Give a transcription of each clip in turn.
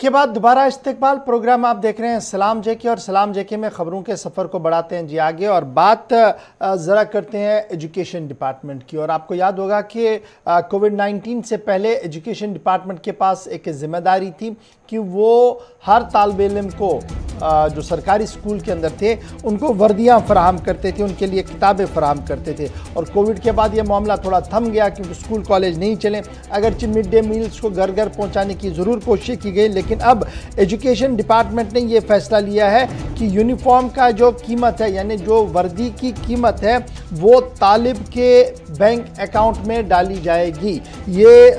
के बाद दोबारा इस्तेकबाल प्रोग्राम आप देख रहे हैं सलाम जेके, और सलाम जेके में ख़बरों के सफ़र को बढ़ाते हैं जी आगे और बात ज़रा करते हैं एजुकेशन डिपार्टमेंट की। और आपको याद होगा कि कोविड-19 से पहले एजुकेशन डिपार्टमेंट के पास एक ज़िम्मेदारी थी कि वो हर तालिब इल्म को जो सरकारी स्कूल के अंदर थे उनको वर्दियाँ फराहम करते थे, उनके लिए किताबें फराहम करते थे। और कोविड के बाद ये मामला थोड़ा थम गया क्योंकि स्कूल कॉलेज नहीं चले, अगरचे मिड डे मील्स को घर घर पहुँचाने की ज़रूर कोशिश की गई, लेकिन अब एजुकेशन डिपार्टमेंट ने ये फैसला लिया है कि यूनिफॉर्म का जो कीमत है, यानी जो वर्दी की कीमत है, वो तालिब के बैंक अकाउंट में डाली जाएगी। ये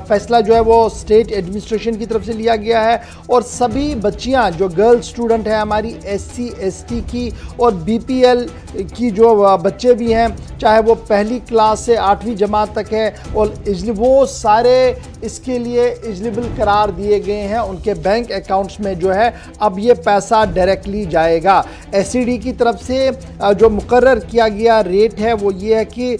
फैसला जो है वो स्टेट एडमिनिस्ट्रेशन की तरफ से लिया गया है और सभी बच्चियां जो गर्ल स्टूडेंट है हमारी SC ST की और BPL की जो बच्चे भी हैं, चाहे वो पहली क्लास से 8वीं जमात तक है, और वो सारे इसके लिए एलिजिबल करार दिए गए हैं। उनके बैंक अकाउंट्स में जो है अब ये पैसा डायरेक्टली जाएगा। SED की तरफ से जो मुकर्रर किया गया रेट है वो ये है कि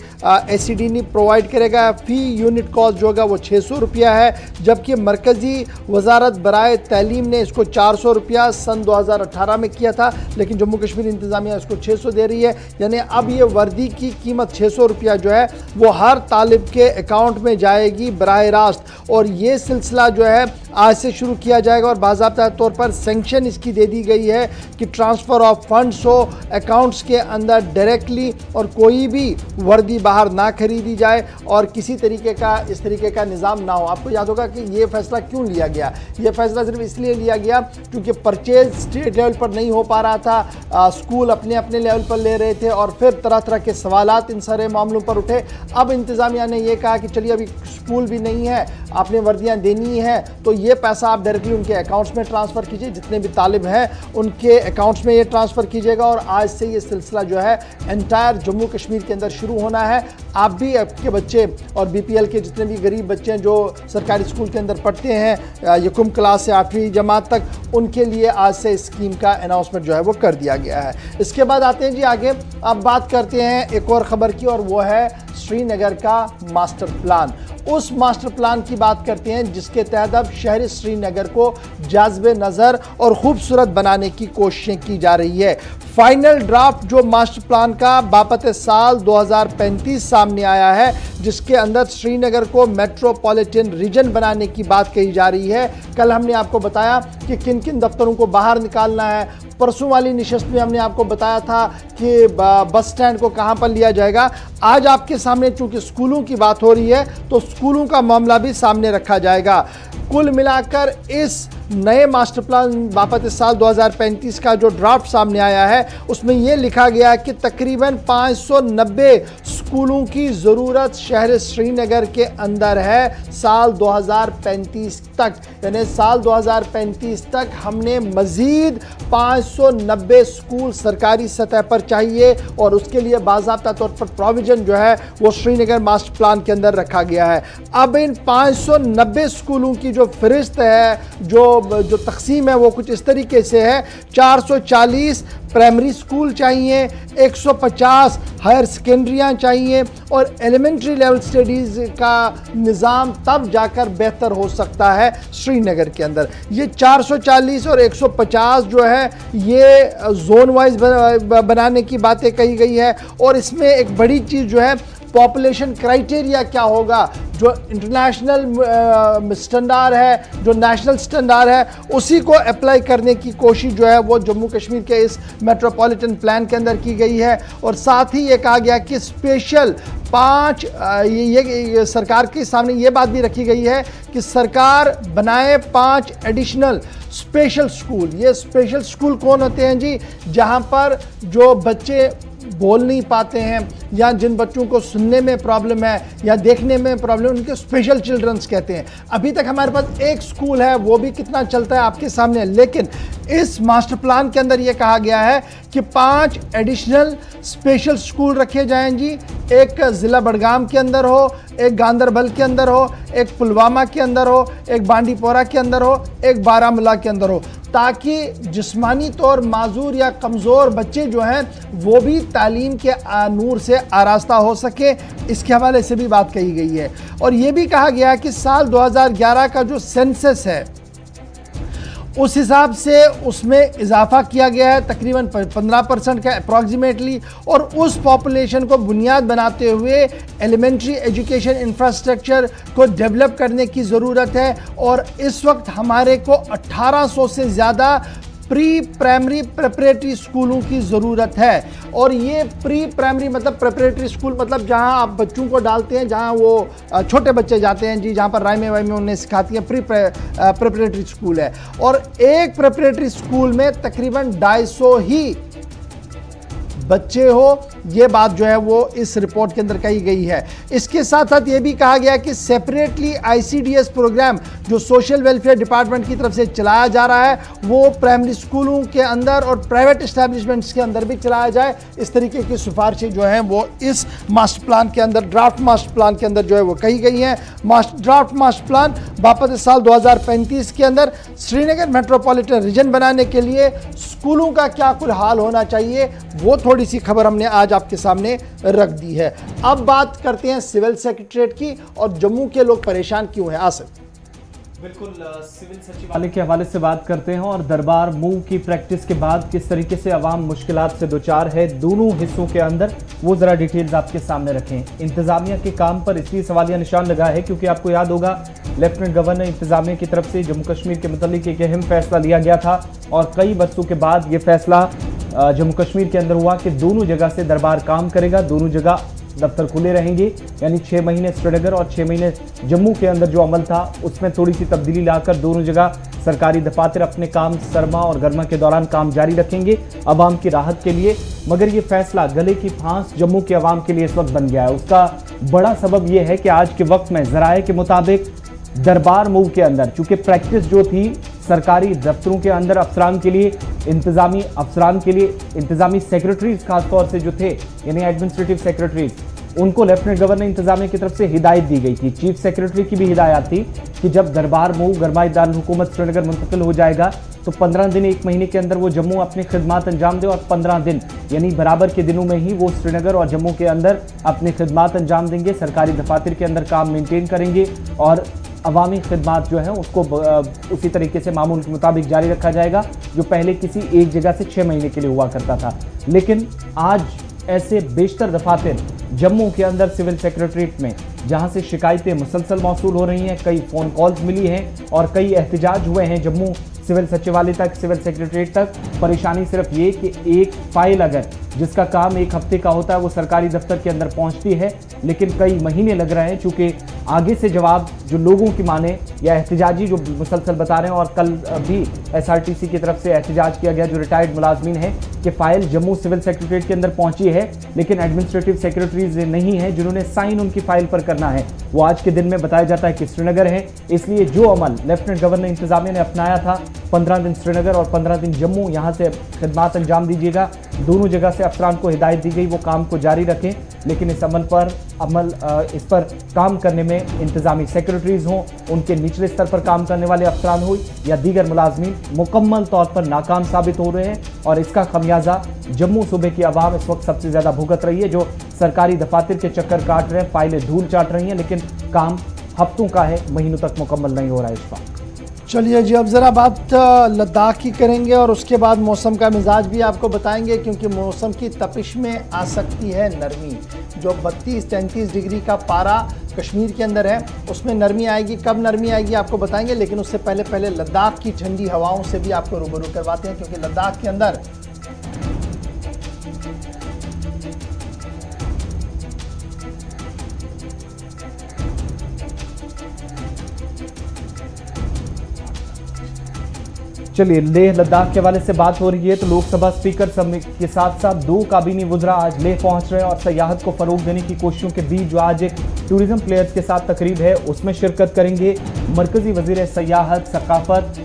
SED ने प्रोवाइड करेगा, फ़ी यूनिट कॉस्ट जो होगा वो 600 रुपया है, जबकि मरकज़ी वजारत बराए तालीम ने इसको 400 रुपया सन 2018 में किया था, लेकिन जम्मू कश्मीर इंतज़ामिया इसको 600 दे रही है। यानी अब ये वर्दी की कीमत 600 रुपया जो है वो हर तालिब के अकाउंट में जाएगी बराह रास्त, और ये सिलसिला जो है आज से शुरू किया जाएगा। और बाज़ाब्ता तौर पर सेंक्शन इसकी दे दी गई है कि ट्रांसफ़र ऑफ फंड्स हो अकाउंट्स के अंदर डायरेक्टली, और कोई भी वर्दी बाहर ना खरीदी जाए और किसी तरीके का इस तरीके का निज़ाम ना हो। आपको याद होगा कि ये फैसला क्यों लिया गया। ये फैसला सिर्फ इसलिए लिया गया क्योंकि परचेज स्टेट लेवल पर नहीं हो पा रहा था, स्कूल अपने अपने लेवल पर ले रहे थे और फिर तरह तरह के सवालात इन सारे मामलों पर उठे। अब इंतज़ामिया ने यह कहा कि चलिए अभी स्कूल भी नहीं है, आपने वर्दियाँ देनी है तो ये पैसा आप डायरेक्टली उनके अकाउंट्स में ट्रांसफ़र कीजिए, जितने भी तालिब हैं उनके अकाउंट्स में ये ट्रांसफ़र कीजिएगा। और आज से ये सिलसिला जो है एंटायर जम्मू कश्मीर के अंदर शुरू होना है। आप भी आपके बच्चे और BPL के जितने भी गरीब बच्चे हैं जो सरकारी स्कूल के अंदर पढ़ते हैं यकम क्लास से 8वीं जमात तक, उनके लिए आज से इस स्कीम का अनाउंसमेंट जो है वो कर दिया गया है। इसके बाद आते हैं जी आगे, अब बात करते हैं एक और ख़बर की, और वो है श्रीनगर का मास्टर प्लान। उस मास्टर प्लान की बात करते हैं जिसके तहत अब शहर श्रीनगर को जाज़बे नज़र और खूबसूरत बनाने की कोशिशें की जा रही है। फाइनल ड्राफ्ट जो मास्टर प्लान का बापत साल 2035 सामने आया है, जिसके अंदर श्रीनगर को मेट्रोपॉलिटन रीजन बनाने की बात कही जा रही है। कल हमने आपको बताया कि किन किन दफ्तरों को बाहर निकालना है। परसों वाली निशस्त में हमने आपको बताया था कि बस स्टैंड को कहां पर लिया जाएगा। आज आपके सामने चूंकि स्कूलों की बात हो रही है तो स्कूलों का मामला भी सामने रखा जाएगा। कुल मिलाकर इस नए मास्टर प्लान बापत साल 2035 का जो ड्राफ्ट सामने आया है उसमें यह लिखा गया है कि तकरीबन 590 स्कूलों की ज़रूरत शहर श्रीनगर के अंदर है साल 2035 तक। यानी साल 2035 तक हमने मज़ीद 590 स्कूल सरकारी सतह पर चाहिए, और उसके लिए बाज़ाब्ता तौर पर प्रोविज़न जो है वो श्रीनगर मास्टर प्लान के अंदर रखा गया है। अब इन 590 स्कूलों की जो फहरिस्त है, जो तकसीम है वो कुछ इस तरीके से है। 440 प्राइमरी स्कूल चाहिए, 150 हायर सेकेंडरियाँ चाहिए, और एलिमेंट्री लेवल स्टडीज़ का निज़ाम तब जाकर बेहतर हो सकता है श्रीनगर के अंदर। ये 440 और 150 जो है ये जोन वाइज बनाने की बातें कही गई है। और इसमें एक बड़ी चीज़ जो है पॉपुलेशन क्राइटेरिया क्या होगा, जो इंटरनेशनल स्टैंडर्ड है, जो नेशनल स्टैंडर्ड है, उसी को अप्लाई करने की कोशिश जो है वो जम्मू कश्मीर के इस मेट्रोपॉलिटन प्लान के अंदर की गई है। और साथ ही ये कहा गया कि स्पेशल 5 ये सरकार के सामने ये बात भी रखी गई है कि सरकार बनाए 5 एडिशनल स्पेशल स्कूल। ये स्पेशल स्कूल कौन होते हैं जी? जहां पर जो बच्चे बोल नहीं पाते हैं या जिन बच्चों को सुनने में प्रॉब्लम है या देखने में प्रॉब्लम, उनके स्पेशल चिल्ड्रंस कहते हैं। अभी तक हमारे पास एक स्कूल है, वो भी कितना चलता है आपके सामने। लेकिन इस मास्टर प्लान के अंदर यह कहा गया है कि 5 एडिशनल स्पेशल स्कूल रखे जाएं जी। एक ज़िला बडगाम के अंदर हो, एक गांदरबल के अंदर हो, एक पुलवामा के अंदर हो, एक बांडीपोरा के अंदर हो, एक बारामूला के अंदर हो, ताकि जिस्मानी तौर माजूर या कमज़ोर बच्चे जो हैं वो भी तालीम के नूर से आरास्ता हो सके। इसके हवाले से भी बात कही गई है। और ये भी कहा गया कि साल 2011 का जो सेंसस है उस हिसाब से उसमें इजाफा किया गया है तकरीबन 15% का अप्रॉक्सीमेटली, और उस पॉपुलेशन को बुनियाद बनाते हुए एलिमेंट्री एजुकेशन इंफ्रास्ट्रक्चर को डेवलप करने की ज़रूरत है। और इस वक्त हमारे को 1800 से ज़्यादा प्री प्राइमरी प्रेपरेटरी स्कूलों की ज़रूरत है। और ये प्री प्राइमरी मतलब प्रेपरेटरी स्कूल मतलब जहां आप बच्चों को डालते हैं, जहां वो छोटे बच्चे जाते हैं जी, जहां पर राइमें वाइमें उन्हें सिखाती हैं, प्रेपरेटरी स्कूल है। और एक प्रेपरेटरी स्कूल में तकरीबन 250 ही बच्चे हो, ये बात जो है वो इस रिपोर्ट के अंदर कही गई है। इसके साथ साथ ये भी कहा गया कि सेपरेटली आईसीडीएस प्रोग्राम जो सोशल वेलफेयर डिपार्टमेंट की तरफ से चलाया जा रहा है वो प्राइमरी स्कूलों के अंदर और प्राइवेट एस्टेब्लिशमेंट्स के अंदर भी चलाया जाए। इस तरीके की सिफारिशें जो हैं वो इस मास्टर प्लान के अंदर, ड्राफ्ट मास्टर प्लान के अंदर जो है वो कही गई हैं। ड्राफ्ट मास्टर प्लान बापत साल 2035 के अंदर श्रीनगर मेट्रोपॉलिटन रीजन बनाने के लिए स्कूलों का क्या कुल हाल होना चाहिए, वो थोड़ी सी खबर हमने आज आपके सामने रख दी है। अब बात करते हैं सिविल सेक्रेटरीट की और जम्मू के लोग परेशान क्यों हैं। आसिफ, बिल्कुल सिविल सचिवालय के हवाले से बात करते हैं और दरबार मूव की प्रैक्टिस के बाद किस तरीके से अवाम मुश्किलात से दोचार है दोनों हिस्सों के अंदर, वो जरा डिटेल्स आपके सामने रखें। इंतजामिया के काम पर इसलिए सवालिया निशान लगा है क्योंकि आपको याद होगा लेफ्टिनेंट गवर्नर इंतजामिया की तरफ से जम्मू कश्मीर के मुतालिक एक अहम फैसला लिया गया था और कई बरसों के बाद ये फैसला जम्मू कश्मीर के अंदर हुआ कि दोनों जगह से दरबार काम करेगा, दोनों जगह दफ्तर खुले रहेंगे। यानी 6 महीने श्रीनगर और 6 महीने जम्मू के अंदर जो अमल था उसमें थोड़ी सी तब्दीली लाकर दोनों जगह सरकारी दफातर अपने काम सरमा और गर्मा के दौरान काम जारी रखेंगे अवाम की राहत के लिए। मगर ये फैसला गले की फांस जम्मू के अवाम के लिए इस वक्त बन गया है। उसका बड़ा सबब यह है कि आज के वक्त में ज़राए के मुताबिक दरबार मूव के अंदर चूंकि प्रैक्टिस जो थी सरकारी दफ्तरों के अंदर अफसरान के लिए, इंतजामी अफसरान के लिए, इंतजामी सेक्रेटरीज खासतौर से जो थे यानी एडमिनिस्ट्रेटिव सेक्रेटरीज, उनको लेफ्टिनेंट गवर्नर इंतजामिया की तरफ से हिदायत दी गई थी। चीफ सेक्रेटरी की भी हिदायत थी कि जब दरबार मूव गरमाई दारुल हुकूमत श्रीनगर मुंतकिल हो जाएगा तो 15 दिन 1 महीने के अंदर वो जम्मू अपनी खिदमात अंजाम दे और 15 दिन यानी बराबर के दिनों में ही वो श्रीनगर और जम्मू के अंदर अपनी खिदमात अंजाम देंगे, सरकारी दफातर के अंदर काम मेनटेन करेंगे और अवामी खिदमात जो है उसको उसी तरीके से मामूल के मुताबिक जारी रखा जाएगा जो पहले किसी एक जगह से 6 महीने के लिए हुआ करता था। लेकिन आज ऐसे बेशतर दफातर जम्मू के अंदर सिविल सेक्रेटरीट में जहां से शिकायतें मुसलसल मौसूल हो रही हैं, कई फ़ोन कॉल्स मिली हैं और कई एहतजाज हुए हैं जम्मू सिविल सचिवालय तक, सिविल सेक्रेटरीट तक। परेशानी सिर्फ ये कि एक फ़ाइल अगर जिसका काम 1 हफ्ते का होता है वो सरकारी दफ्तर के अंदर पहुंचती है, लेकिन कई महीने लग रहे हैं चूँकि आगे से जवाब जो लोगों की माने या एहतजाजी जो मुसलसल बता रहे हैं। और कल भी SRTC की तरफ से एहतजाज किया गया जो रिटायर्ड मुलाजमीन है कि फ़ाइल जम्मू सिविल सेक्रेटरीट के अंदर पहुंची है लेकिन एडमिनिस्ट्रेटिव सेक्रेटरीज नहीं है जिन्होंने साइन उनकी फ़ाइल पर करना है, वो आज के दिन में बताया जाता है कि श्रीनगर है। इसलिए जो अमल लेफ्टिनेंट गवर्नर इंतजामिया ने अपनाया था 15 दिन श्रीनगर और 15 दिन जम्मू, यहाँ से खिदमात अंजाम दीजिएगा, दोनों जगह से अफसरान को हिदायत दी गई वो काम को जारी रखें। लेकिन इस इस पर काम करने में इंतजामी सेक्रेटरीज हों, उनके निचले स्तर पर काम करने वाले अफसरान हो या दीगर मुलाजमीन मुकम्मल तौर पर नाकाम साबित हो रहे हैं और इसका खमियाजा जम्मू सूबे की आवाम इस वक्त सबसे ज़्यादा भुगत रही है जो सरकारी दफातर के चक्कर काट रहे हैं, फाइलें धूल चाट रही हैं लेकिन काम हफ्तों का है, महीनों तक मुकम्मल नहीं हो रहा है इस वक्त। चलिए जी, अब ज़रा बात लद्दाख की करेंगे और उसके बाद मौसम का मिजाज भी आपको बताएंगे क्योंकि मौसम की तपिश में आ सकती है नरमी। जो 32-33 डिग्री का पारा कश्मीर के अंदर है उसमें नरमी आएगी। कब नरमी आएगी आपको बताएंगे, लेकिन उससे पहले लद्दाख की ठंडी हवाओं से भी आपको रूबरू करवाते हैं क्योंकि लद्दाख के अंदर चलिए लेह लद्दाख के हवाले से बात हो रही है तो लोकसभा स्पीकर के साथ साथ 2 काबीनी वुज़रा आज लेह पहुंच रहे हैं और सयाहत को फ़रोग देने की कोशिशों के बीच जो आज एक टूरिज्म प्लेयर्स के साथ तकरीब है उसमें शिरकत करेंगे। मरकज़ी वज़ीर सयाहत सकाफ़त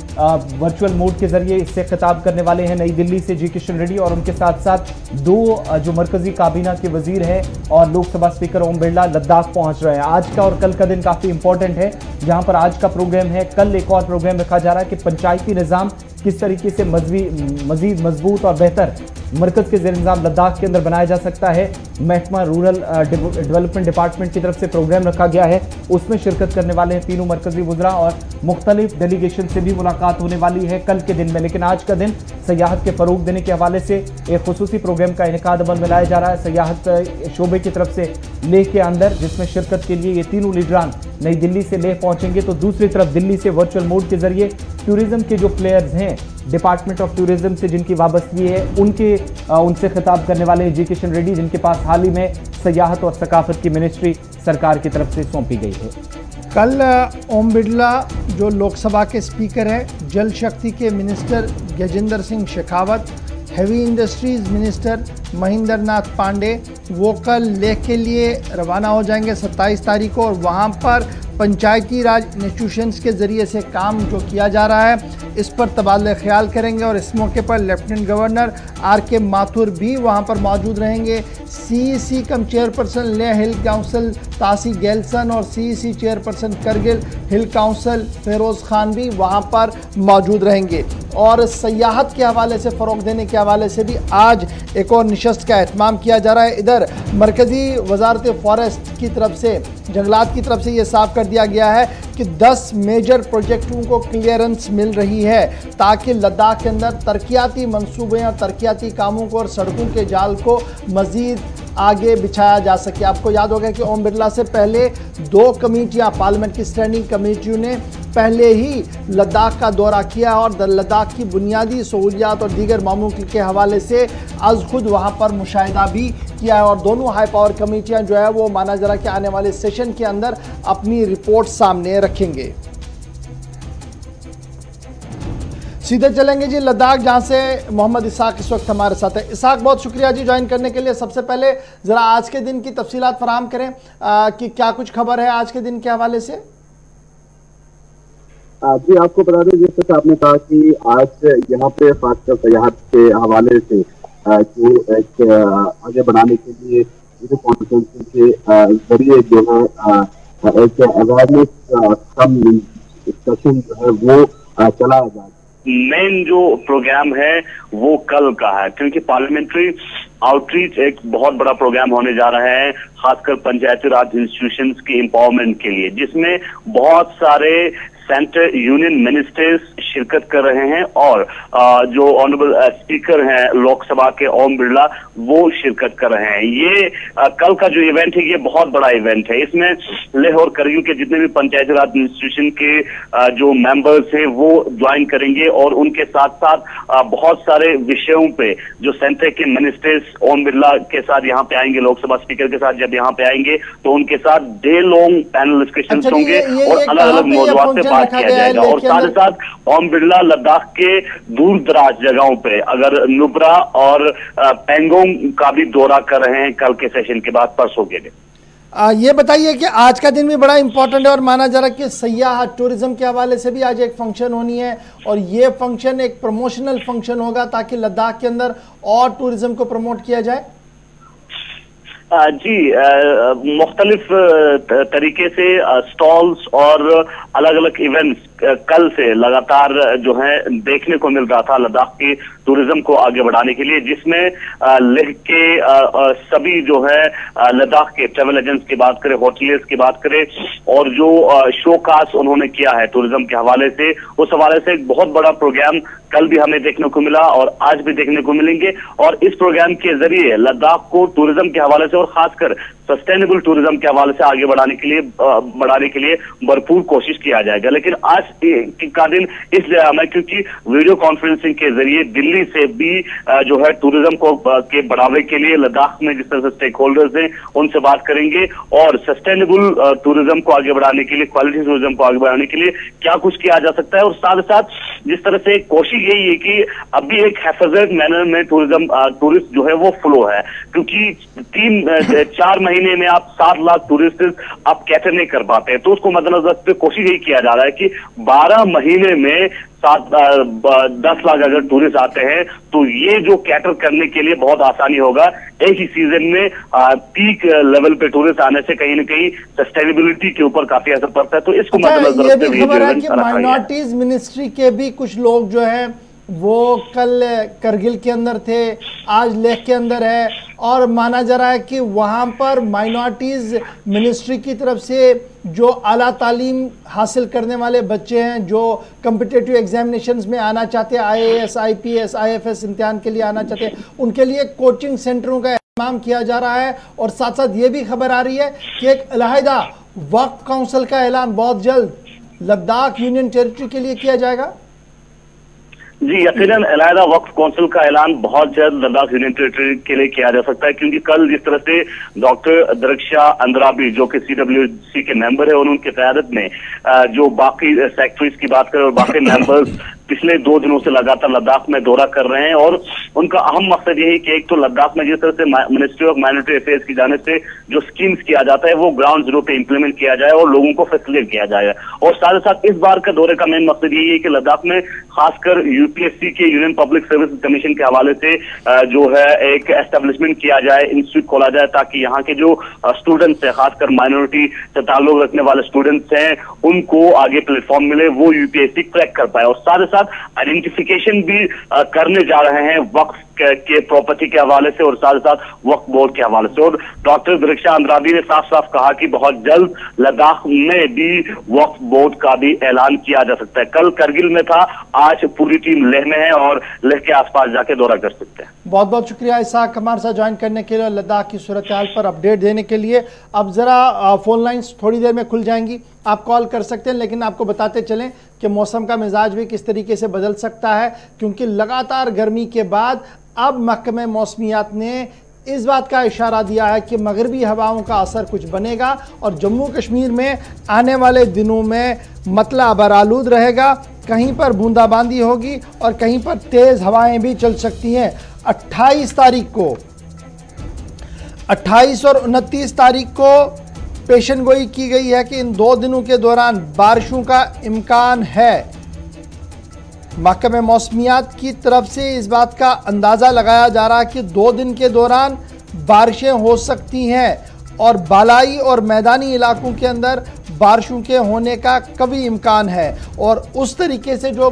वर्चुअल मोड के ज़रिए इससे खिताब करने वाले हैं नई दिल्ली से जी किशन रेड्डी और उनके साथ साथ 2 जो मरकज़ी काबीना के वज़ीर हैं और लोकसभा स्पीकर ओम बिरला लद्दाख पहुँच रहे हैं। आज का और कल का दिन काफ़ी इंपॉर्टेंट है जहाँ पर आज का प्रोग्राम है, कल एक और प्रोग्राम रखा जा रहा है कि पंचायती निज़ाम किस तरीके से मज़ीद मजबूत और बेहतर मरकज के ज़ेर इंतज़ाम लद्दाख के अंदर बनाया जा सकता है। महकमा रूरल डेवलपमेंट डिपार्टमेंट की तरफ से प्रोग्राम रखा गया है, उसमें शिरकत करने वाले हैं तीनों मरकजी वुज़रा और मुख्तलिफ डेलीगेशन से भी मुलाकात होने वाली है कल के दिन में। लेकिन आज का दिन सयाहत के फ़रोग देने के हवाले से एक खुसूसी प्रोग्राम का इनेकाद अमल में लाया जा रहा है सयाहत शोबे की तरफ से लेह के अंदर, जिसमें शिरकत के लिए ये तीनों लीडरान नई दिल्ली से लेह पहुंचेंगे। तो दूसरी तरफ दिल्ली से वर्चुअल मोड के जरिए टूरिज्म के जो प्लेयर्स हैं डिपार्टमेंट ऑफ टूरिज्म से जिनकी वाबस्तगी है उनसे खिताब करने वाले एजुकेशन रेड्डी, जिनके पास हाल ही में सयाहत और सकाफत की मिनिस्ट्री सरकार की तरफ से सौंपी गई है। कल ओम बिरला जो लोकसभा के स्पीकर हैं, जल शक्ति के minister Gajendra Singh Shekhawat, heavy industries minister Mahendra Nath Pandey वो कल लेह के लिए रवाना हो जाएंगे 27 तारीख को, और वहाँ पर पंचायती राज इंस्टीट्यूशंस के ज़रिए से काम जो किया जा रहा है इस पर तबादला ख्याल करेंगे। और इस मौके पर लेफ्टिनेंट गवर्नर आर.के. माथुर भी वहाँ पर मौजूद रहेंगे। CEC कम चेयरपर्सन लेह हिल काउंसिल तासी गैलसन और CEC चेयरपर्सन करगिल हिल काउंसिल फेरोज़ खान भी वहाँ पर मौजूद रहेंगे। और सयाहत के हवाले से फ़रोग देने के हवाले से भी आज एक और नशस्त का एहतमाम किया जा रहा है। इधर मरकज़ी वजारत फॉरेस्ट की तरफ से, जंगलात की तरफ से ये साफ कर दिया गया है कि 10 मेजर प्रोजेक्टों को क्लियरेंस मिल रही है ताकि लद्दाख के अंदर तरक्याती मंसूबे और तरक्याती कामों को और सड़कों के जाल को मज़ीद आगे बिछाया जा सके। आपको याद होगा कि ओम बिरला से पहले 2 कमेटियां, पार्लियामेंट की स्टैंडिंग कमेटियों ने पहले ही लद्दाख का दौरा किया और लद्दाख की बुनियादी सहूलियात और दीगर मामलों के हवाले से आज खुद वहां पर मुशाहिदा भी किया है। और दोनों हाई पावर कमेटियां जो है वो माना जा रहा है कि आने वाले सेशन के अंदर अपनी रिपोर्ट सामने रखेंगे। सीधे चलेंगे जी लद्दाख, जहां से मोहम्मद इसाक इस वक्त हमारे साथ है। इसाक, बहुत शुक्रिया जी ज्वाइन करने के लिए। सबसे पहले ज़रा आज के दिन की तफसीलात फराहम करें कि क्या कुछ खबर है आज के दिन के हवाले से। जी, आपको बता दें, जिस तरह आपने कहा कि आज यहाँ पे खासकर सयाहत के हवाले से जो एक आगे बढ़ाने के लिए वीडियो कॉन्फ्रेंसिंग के जरिए जो है एक अवेयरनेस कम डिस्कशन जो है वो चलाया जाए। मेन जो प्रोग्राम है वो कल का है, क्योंकि पार्लियामेंट्री आउटरीच एक बहुत बड़ा प्रोग्राम होने जा रहा है, खासकर पंचायती राज इंस्टीट्यूशंस की एम्पावरमेंट के लिए, जिसमें बहुत सारे सेंटर यूनियन मिनिस्टर्स शिरकत कर रहे हैं और जो ऑनरेबल स्पीकर हैं लोकसभा के ओम बिरला वो शिरकत कर रहे हैं। ये कल का जो इवेंट है ये बहुत बड़ा इवेंट है। इसमें लेह और करगिल के जितने भी पंचायती राज इंस्टीट्यूशन के जो मेंबर्स हैं वो ज्वाइन करेंगे और उनके साथ साथ बहुत सारे विषयों पे जो सेंटर के मिनिस्टर्स ओम बिरला के साथ यहाँ पे आएंगे, लोकसभा स्पीकर के साथ जब यहाँ पे आएंगे तो उनके साथ डे लॉन्ग पैनल डिस्कशंस होंगे और अलग अलग मौजूदात पे बात किया जाएगा। और साथ ही साथ ओम बिरला लद्दाख के दूर दराज जगहों पे अगर नुब्रा और पेंगोंग का भी दौरा कर रहे हैं कल के सेशन के बाद, परसों के दिन। ये बताइए कि आज का दिन भी बड़ा इंपॉर्टेंट है और माना जा रहा है कि सयाह टूरिज्म के हवाले से भी आज एक फंक्शन होनी है और ये फंक्शन एक प्रमोशनल फंक्शन होगा ताकि लद्दाख के अंदर और टूरिज्म को प्रमोट किया जाए। जी, मुख्तलिफ तरीके से स्टॉल्स और अलग अलग इवेंट्स कल से लगातार जो है देखने को मिल रहा था लद्दाख की टूरिज्म को आगे बढ़ाने के लिए, जिसमें लेह के सभी जो है लद्दाख के ट्रेवल एजेंट्स की बात करें, होटलियर्स की बात करें और जो शोकास उन्होंने किया है टूरिज्म के हवाले से, उस हवाले से एक बहुत बड़ा प्रोग्राम कल भी हमें देखने को मिला और आज भी देखने को मिलेंगे। और इस प्रोग्राम के जरिए लद्दाख को टूरिज्म के हवाले से और खासकर सस्टेनेबल टूरिज्म के हवाले से आगे बढ़ाने के लिए भरपूर कोशिश किया जाएगा। लेकिन आज का दिन इसलिए अहम है क्योंकि वीडियो कॉन्फ्रेंसिंग के जरिए दिल्ली से भी जो है टूरिज्म को के बढ़ावे के लिए लद्दाख में जिस तरह से स्टेक होल्डर्स हैं उनसे बात करेंगे और सस्टेनेबल टूरिज्म को आगे बढ़ाने के लिए, क्वालिटी टूरिज्म को आगे बढ़ाने के लिए क्या कुछ किया जा सकता है। और साथ ही साथ जिस तरह से कोशिश यही है कि अभी एक हेफाजत मैनर में टूरिस्ट जो है वो फ्लो है, क्योंकि 3-4 महीने में आप 7 लाख टूरिस्ट आप कैटर नहीं कर पाते हैं, तो उसको मद्देनजर रखते कोशिश यही किया जा रहा है कि 12 महीने में 10 लाख अगर टूरिस्ट आते हैं तो ये जो कैटर करने के लिए बहुत आसानी होगा। एक ही सीजन में पीक लेवल पे टूरिस्ट आने से कहीं ना कहीं सस्टेनेबिलिटी के ऊपर काफी असर पड़ता है, तो इसको मद्देनजर रखते हुए माइनॉरिटीज मिनिस्ट्री के भी कुछ लोग जो है वो कल करगिल के अंदर थे, आज लेह के अंदर है, और माना जा रहा है कि वहाँ पर माइनॉरिटीज़ मिनिस्ट्री की तरफ से जो आला तालीम हासिल करने वाले बच्चे हैं, जो कम्पिटिटिव एग्जामिनेशंस में आना चाहते हैं, IAS, IPS, IFS इम्तिहान के लिए आना चाहते हैं, उनके लिए कोचिंग सेंटरों का इंतजाम किया जा रहा है। और साथ साथ ये भी खबर आ रही है कि एक अलहदा वक्फ काउंसिल का ऐलान बहुत जल्द लद्दाख यूनियन टेरिटरी के लिए किया जाएगा। जी, यकीनन अलहदा वक्फ काउंसिल का ऐलान बहुत जल्द लद्दाख यूनियन टेरिटरी के लिए किया जा सकता है, क्योंकि कल जिस तरह से डॉक्टर दरक्षा अंद्राबी जो कि CWC के मेंबर है, उनकी क़यादत में जो बाकी सेक्रेटरीज की बात करें और बाकी मेंबर्स पिछले 2 दिनों से लगातार लद्दाख में दौरा कर रहे हैं। और उनका अहम मकसद यही कि एक तो लद्दाख में जिस तरह से मिनिस्ट्री ऑफ माइनॉरिटी अफेयर्स की जाने से जो स्कीम्स किया जाता है वो ग्राउंड जीरो पे इंप्लीमेंट किया जाए और लोगों को फैसिलिटेट किया जाए। और साथ ही साथ इस बार का दौरे का मेन मकसद यही है कि लद्दाख में खासकर UPSC के यूनियन पब्लिक सर्विस कमीशन के हवाले से जो है एक एस्टेब्लिशमेंट किया जाए, इंस्टीट्यूट खोला जाए, ताकि यहाँ के जो स्टूडेंट्स है, खासकर माइनॉरिटी से ताल्लुक रखने वाले स्टूडेंट्स हैं, उनको आगे प्लेटफॉर्म मिले, वो UPSC क्रैक कर पाए। और साथ ही साथ आइडेंटिफिकेशन भी करने जा रहे हैं वक्फ के प्रॉपर्टी के हवाले से और साथ साथ वक्फ बोर्ड के हवाले से। और डॉक्टर दरक्षा अंद्राबी ने साफ साफ कहा कि बहुत जल्द लद्दाख में भी वक्फ बोर्ड का भी ऐलान किया जा सकता है। कल करगिल में था, आज पूरी टीम लेह में है और लेह के आसपास जाके दौरा कर सकते हैं। बहुत बहुत शुक्रिया इसाक हमारे साथ ज्वाइन करने के लिए, लद्दाख की सूरत हाल पर अपडेट देने के लिए। अब ज़रा फ़ोन लाइन्स थोड़ी देर में खुल जाएंगी, आप कॉल कर सकते हैं, लेकिन आपको बताते चलें कि मौसम का मिजाज भी किस तरीके से बदल सकता है, क्योंकि लगातार गर्मी के बाद अब महकमे मौसमियात ने इस बात का इशारा दिया है कि मगरबी हवाओं का असर कुछ बनेगा और जम्मू कश्मीर में आने वाले दिनों में मतला अबरालूद रहेगा, कहीं पर बूंदाबांदी होगी और कहीं पर तेज़ हवाएं भी चल सकती हैं। 28 और 29 तारीख को पेशन गोई की गई है कि इन 2 दिनों के दौरान बारिशों का इम्कान है। महकमे मौसमियात की तरफ से इस बात का अंदाज़ा लगाया जा रहा है कि 2 दिन के दौरान बारिशें हो सकती हैं और बालाई और मैदानी इलाकों के अंदर बारिशों के होने का कभी इम्कान है। और उस तरीके से जो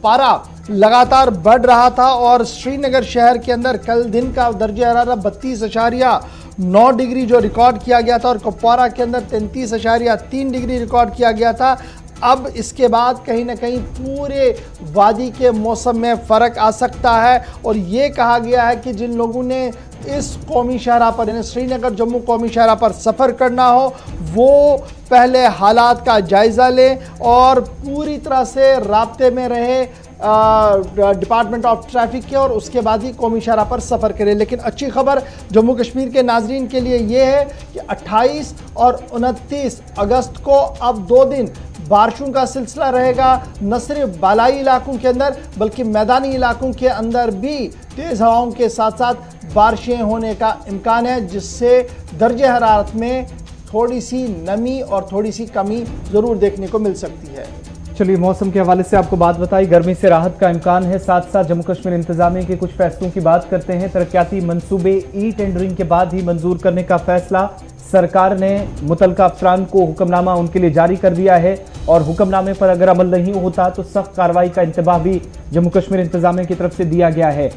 पारा लगातार बढ़ रहा था और श्रीनगर शहर के अंदर कल दिन का दर्जा हरारत 32.9 डिग्री जो रिकॉर्ड किया गया था और कुपवारा के अंदर 33.3 डिग्री रिकॉर्ड किया गया था, अब इसके बाद कहीं ना कहीं पूरे वादी के मौसम में फ़र्क आ सकता है। और ये कहा गया है कि जिन लोगों ने इस कौमी शहरा पर यानी श्रीनगर जम्मू कौमी शहरा पर सफ़र करना हो वो पहले हालात का जायज़ा लें और पूरी तरह से राब्ते में रहे डिपार्टमेंट ऑफ ट्रैफिक के, और उसके बाद ही कौमी शहरा पर सफ़र करें। लेकिन अच्छी खबर जम्मू कश्मीर के नाजरीन के लिए ये है कि 28 और 29 अगस्त को अब 2 दिन बारिशों का सिलसिला रहेगा, न सिर्फ बालाई इलाकों के अंदर बल्कि मैदानी इलाकों के अंदर भी तेज़ हवाओं के साथ साथ बारिशें होने का इम्कान है, जिससे दर्जे हरारत में थोड़ी सी नमी और थोड़ी सी कमी ज़रूर देखने को मिल सकती है। चलिए, मौसम के हवाले से आपको बात बताई, गर्मी से राहत का इम्कान है। साथ साथ जम्मू कश्मीर इंतजामिया के कुछ फैसलों की बात करते हैं। तरक्याती मंसूबे टेंडरिंग के बाद ही मंजूर करने का फैसला, सरकार ने मुतलका अफसरान को हुक्मनामा उनके लिए जारी कर दिया है और हुक्मनामे पर अगर अमल नहीं होता तो सख्त कार्रवाई का इंतबाह भी जम्मू कश्मीर इंतजामिया की तरफ से दिया गया है।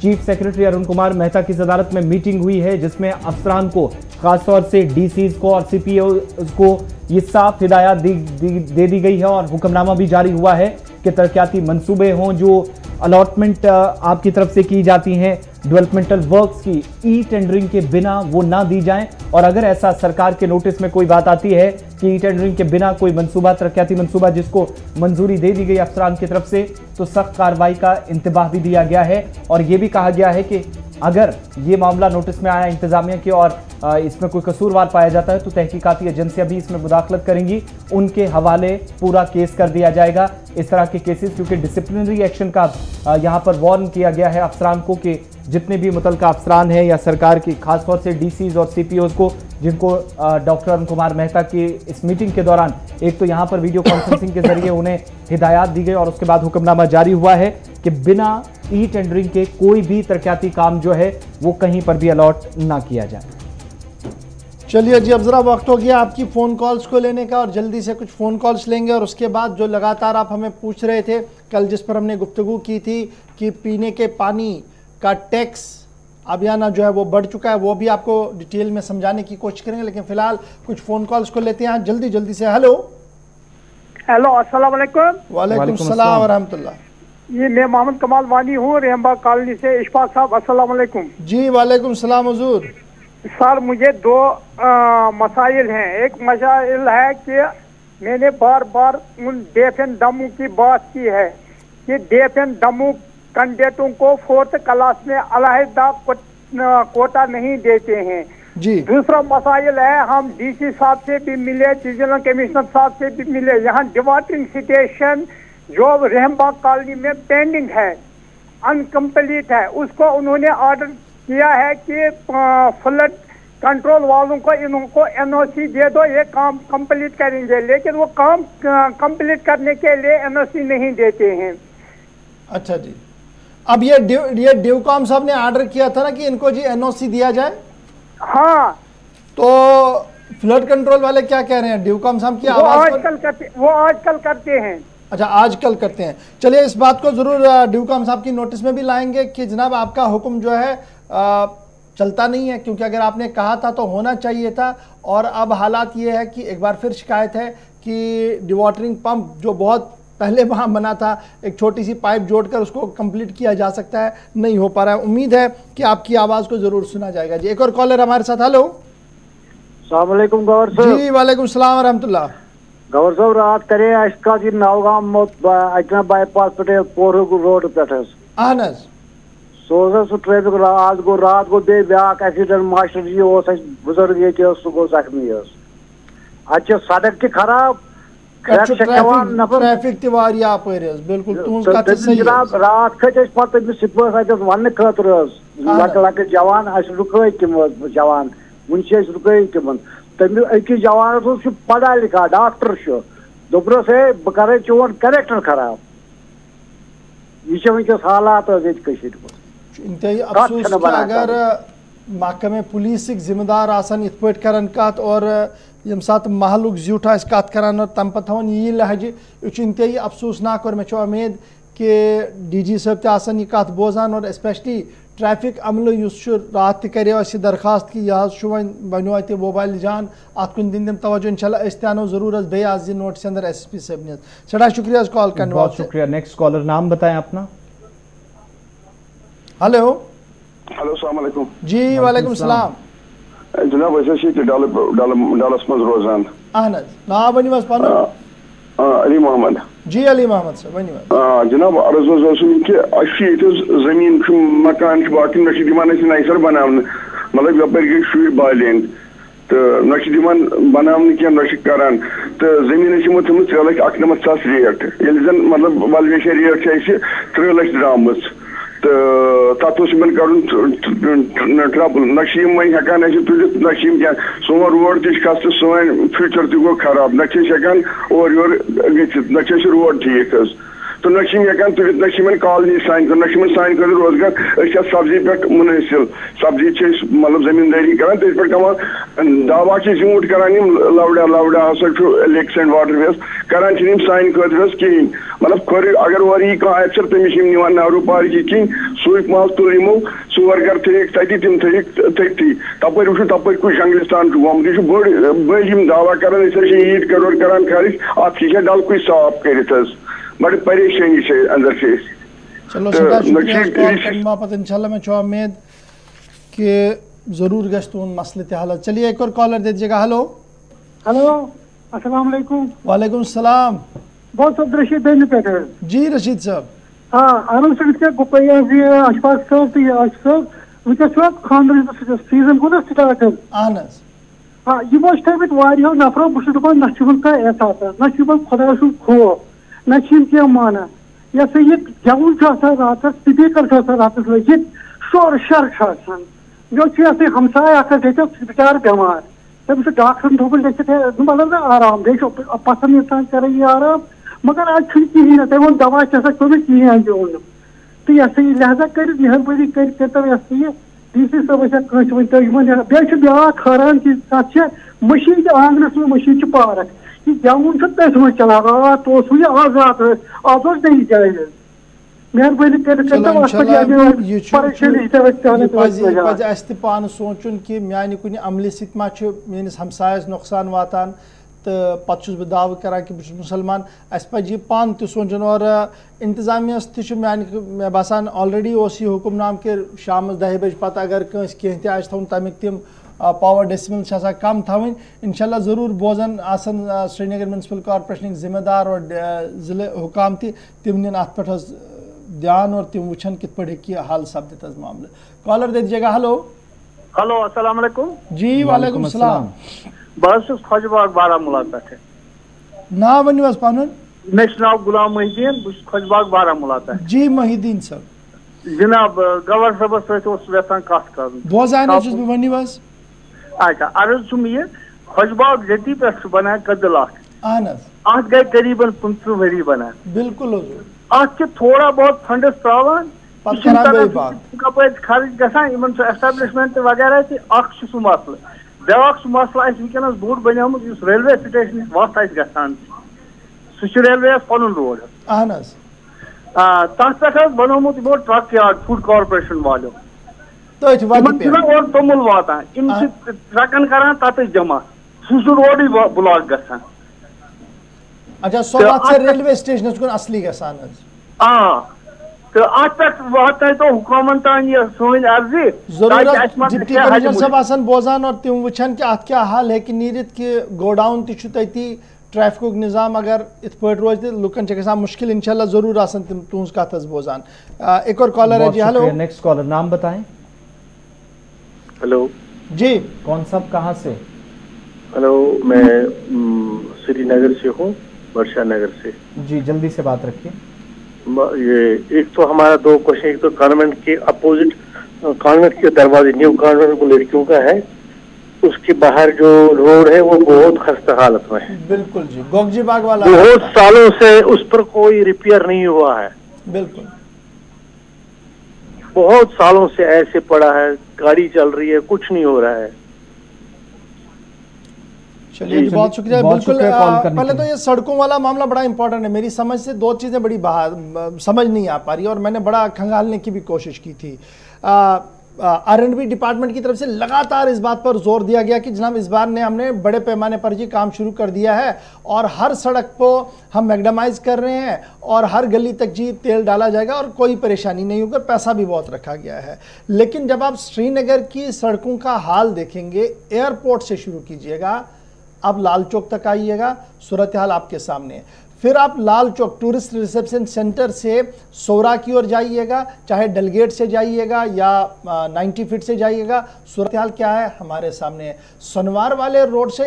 चीफ सेक्रेटरी अरुण कुमार मेहता की सदारत में मीटिंग हुई है, जिसमें अफसरान को, खासतौर से DCs को और CPO को ये साफ हिदायत दे दी गई है और हुक्मनामा भी जारी हुआ है कि तरक्याती मंसूबे हों, जो अलॉटमेंट आपकी तरफ से की जाती हैं डेवलपमेंटल वर्क्स की, टेंडरिंग के बिना वो ना दी जाएं। और अगर ऐसा सरकार के नोटिस में कोई बात आती है कि टेंडरिंग के बिना कोई मंसूबा, तरक्याती मंसूबा जिसको मंजूरी दे दी गई अफसरान की तरफ से, तो सख्त कार्रवाई का इंतबाह भी दिया गया है। और ये भी कहा गया है कि अगर ये मामला नोटिस में आया इंतजामिया की और इसमें कोई कसूरवार पाया जाता है तो तहकीकाती एजेंसियां भी इसमें मुदाखलत करेंगी, उनके हवाले पूरा केस कर दिया जाएगा। इस तरह के केसेस, क्योंकि डिसिप्लिनरी एक्शन का यहाँ पर वार्न किया गया है अफसरान को कि जितने भी मुतलका अफसरान हैं या सरकार की, खासतौर से DCs और CPOs को, जिनको डॉक्टर अरुण कुमार मेहता की इस मीटिंग के दौरान एक तो यहाँ पर वीडियो कॉन्फ्रेंसिंग के जरिए उन्हें हिदायत दी गई और उसके बाद हुक्मनामा जारी हुआ है कि बिना टेंडरिंग के कोई भी तरक्याती काम जो है वो कहीं पर भी अलॉट ना किया जाए। चलिए जी, अब ज़रा वक्त हो गया आपकी फ़ोन कॉल्स को लेने का और जल्दी से कुछ फ़ोन कॉल्स लेंगे और उसके बाद जो लगातार आप हमें पूछ रहे थे कल, जिस पर हमने गुफ्तगू की थी कि पीने के पानी का टैक्स अब यहाँ जो है वो बढ़ चुका है, वो भी आपको डिटेल में समझाने की कोशिश करेंगे। लेकिन फ़िलहाल कुछ फ़ोन कॉल्स को लेते हैं जल्दी से। हेलो अस्सलाम वालेकुम। वालेकुम सलाम व रहमतुल्लाह। ये मैं मोहम्मद कमाल वानी हूँ, रहमबाग कॉलोनी से। इशफाक साहब अस्सलाम वालेकुम। जी वालेकुम सलाम हुजूर। सर मुझे दो मसाइल हैं। एक मसाइल है कि मैंने बार बार उन डेफ एंड डमू की बात की है कि डेफ एंड डमू कैंडिडेटों को 4th क्लास में अलहदा कोटा नहीं देते हैं जी। दूसरा मसाइल है, हम डीसी साहब से भी मिले, डिविजनल कमिश्नर साहब से भी मिले, यहाँ डिवाटरिंग स्टेशन जो रहमबाग कॉलोनी में पेंडिंग है, अनकम्प्लीट है, उसको उन्होंने ऑर्डर किया है कि फ्लड कंट्रोल वालों को इनको एनओसी दे दो, ये काम कंप्लीट करेंगे। लेकिन वो काम कंप्लीट करने के लिए एनओसी नहीं देते हैं। अच्छा जी, अब ये डिवकॉम साहब ने ऑर्डर किया था ना कि इनको जी एनओसी दिया जाए। हाँ, तो फ्लड कंट्रोल वाले क्या कह रहे हैं? डिवकॉम साहब की वो आजकल करते हैं। अच्छा, आजकल करते हैं। चलिए इस बात को जरूर डिवकॉम साहब की नोटिस में भी लाएंगे कि जनाब आपका हुक्म जो है चलता नहीं है, क्योंकि अगर आपने कहा था तो होना चाहिए था। और अब हालात ये है कि एक बार फिर शिकायत है कि डिवाटरिंग पंप जो बहुत पहले वहाँ बना था, एक छोटी सी पाइप जोड़कर उसको कंप्लीट किया जा सकता है, नहीं हो पा रहा है। उम्मीद है कि आपकी आवाज़ को ज़रूर सुना जाएगा जी। एक और कॉलर हमारे साथ। हेलो अस्सलाम वालेकुम गवर साहब। जी वालेकुम सलाम रहमतुल्लाह। गवर साहब रात करे अशका जी नौगाम अचना बाईपास पे पोर रोड पे अहन हज सोज सह ट्रैफिक आज गो रात गो बे ब्याक एक्सीडेंट मास्टर जी बुजुर्ग ये सह गो जख्मी अत सड़क त खराब ट्रैफिक तिवारिया अपर बिल्कुल जनाब रात खत पे वन खतर लक जवान रुक तम जवान वन रुक तम तम अकिस जवान पढ़ा लिखा डॉक्टर दोपरस है बह कर चोन करेक्टर खराब यह वनकस हालात इंतहाई अफसोस कि अगर महकमे पुलिस जिम्मेदार आसान इत पे करान कत और यम सात महलुक ज्यूठ आस कत करान और तम पे यह लहजे, यह इंतहाई अफसोसनाक। और मे उम्मीद कि DG साहब तह यह कत बोजान और स्पेशली ट्रैफिक अमल रात तक दरखास्त कि यह बनो अत मोबाइल जान अत कुन दिन तवज्जो इंशाल्लाह अस तनो जरूर बे आज नोटिस अंदर SSP साहब ने। सड़ा शुक्रिया कॉल करने। बहुत शुक्रिया। नेक्स्ट कॉलर नाम बताएं अपना। हेलो अस्सलाम वालेकुम। जी वालेकुम सलाम। जनाब डालस मज रोजान अहन ना वन पन अली मोहम्मद। जी अली मोहम्मद साहब वन जनाब अर्ज कि जमीन मकान बाकी नसर बना मतलब यप गई शुर बालेन तो नान बना करान तो जमीन यमो थम 3,91,000 रेट ये जन मतलब वालवेशन रेट 3 लाख द्राम तो तथ ट्रबल नम वन हेकान तुलित नम क्या सोन रोड तस तो सोन फ्यूचर तगो खराब हेकान और योर गि रोड ठीक तो हेकान तुलित नम कॉलोनी सान कर सान कर रोजगार सब्जी पे मुनहसिल सब्जी मतलब जमींदारी करान तथ पे कमान दावा झूठ करान लवड़ा हसा लेक्स एंड वाटर वेस करान सान खतर कहें मतलब खोर अगर और यी कह अफसर तमिस नहरू पार्की कहें सूख माल तुल यमो सोर घर थक तथि तम थी तप वो तप जंगलिस्तान गोमुत यह बड़ दावा करान ईद करोड़ करान खर्च अत डलक साफ कर बड़ परेशानी से अंदर से। चलो इंशाल्लाह मैं उम्मीद कि जरूर गश्तून मसले हालत। चलिए एक और कॉलर दे दीजिएगा। हेलो हेलो अस्सलाम वालेकुम। वालेकुम सलाम। बहुत सब रशीद बेन पे जी रशीद साहब। हाँ अरुण से गुपैया अशफाक साहब तो आशिफ साहब वनकस खानदान सीजन गो ना स्टार्ट अहन हाँ यमो थमित वारियो नफरो बस दपान ना एहसास ना खुदा खौफ ना क्या माना यह सा यह गेवन रात स्पीकर रात लगित शोर शर मे हमसाय बेचार बेमार तमिस डॉक्टर दोपन मतलब ना आराम बे पसंद इंसान कर आराम मगर आज कहें ना तम वो दवा कहें कहें ओन तो यह सा लिहाजा कर मेहरबानी कर डीसी साहब कस वन ब्या खरान की मशीन आंगनस में मशीन पार्क यह जमुन तथ मज चलान रात आज रात आज नई जाए मेहरबानी पान सोचुन कि मानि कुछ अमल सस हमसायस नुकसान वातान तो पत् बह दाव करान कि बह मुसलमान अस पह पान त सोचुन और इंतजामिया मे बासान ऑलरेडी यह हुक्मनाम कि शाम 10 बजे पत् अगर कह तवन तमिक तम पावर डेसिबल कम थवन इंशाल्लाह ज़रूर बोजन आसन श्रीनगर म्यूनसिपल कॉर्पोरेशन जिम्मेदार और ज़िले हुकाम तिम निन अत पे ध्यान और तिम वुचन कित पे हल सपदित मामले। कॉलर दे दीजिएगा। हेलो हेलो अस्सलाम वालेकुम। जी वालेकुम सलाम। बस खुशबाग बारामूला पे ना वन पान मे नाव गुलाम मोहिद्दीन बस खुशबाग बारामूला पे। जी मोहिद्दीन साहब जनाब गवर्नर साहब वेचान कत कर बोजान वन अच्छा अर्ज यह खुशबाग जती पे बना कदल अत गई करीबन 15 वरी बना बिल्कुल अत थोड़ा बहुत फंडस त्रावान कप खर्च गसान एस्टेब्लिशमेंट वगैरह सह मसल ब्या मसल वनस बोड़ बनियामुत रेलवे स्टेशन वत गसान सह रेलवे पन रोड तथ पे बनोमुत यमो ट्रक यार्ड फूड कॉर्पोरेशन वालों और तोमुल वातान ट्रकन करान तथ जमा सह रोड ब्लॉक गसान। अच्छा सो रेलवे स्टेशन कुन असली गसान तो अत पे वात तो हुकूमत तान यह सोन अर्जी डिप्टी कमिश्नर साहब बोजान और तिम वुचन कि अत क्या हाल है कि नीरित कि गोडाउन तती ट्रैफिक निज़ाम अगर इत पे रोज तो लुकन गसान मुश्किल इंशाल्लाह जरूर आसन तिम तुज कत बोजान। एक और कॉलर है जी। हेलो नेक्स्ट कॉलर नाम बताएं। हेलो जी कौन साहब कहाँ से? हेलो मैं श्रीनगर से हूँ, वर्षा नगर से। जी जल्दी से बात रखिए। ये एक तो हमारा 2 क्वेश्चन, एक तो कॉन्वेंट के अपोजिट कॉन्वेंट के दरवाजे न्यू कॉन्वेंट को लड़कियों का है, उसके बाहर जो रोड है वो बहुत खस्ता हालत में है। बिल्कुल जी गोगजी बाग वाला बहुत सालों से उस पर कोई रिपेयर नहीं हुआ है। बिल्कुल बहुत सालों से ऐसे पड़ा है, गाड़ी चल रही है, कुछ नहीं हो रहा है। चलिए जी बहुत शुक्रिया। बिल्कुल पहले तो ये सड़कों वाला मामला बड़ा इंपॉर्टेंट है। मेरी समझ से 2 चीज़ें बड़ी समझ नहीं आ पा रही और मैंने बड़ा खंगालने की भी कोशिश की थी। R&B डिपार्टमेंट की तरफ से लगातार इस बात पर जोर दिया गया कि जनाब इस बार हमने बड़े पैमाने पर जी काम शुरू कर दिया है और हर सड़क को हम मैग्नेमाइज कर रहे हैं और हर गली तक जी तेल डाला जाएगा और कोई परेशानी नहीं होगी, पैसा भी बहुत रखा गया है। लेकिन जब आप श्रीनगर की सड़कों का हाल देखेंगे, एयरपोर्ट से शुरू कीजिएगा, आप लाल चौक तक आइएगा, सूरत हाल आपके सामने। फिर आप Lal Chowk tourist reception centre से सोरा की ओर जाइएगा, चाहे डलगेट से जाइएगा या 90 फीट से जाइएगा, सूरत हाल क्या है हमारे सामने है। सोनवार वाले रोड से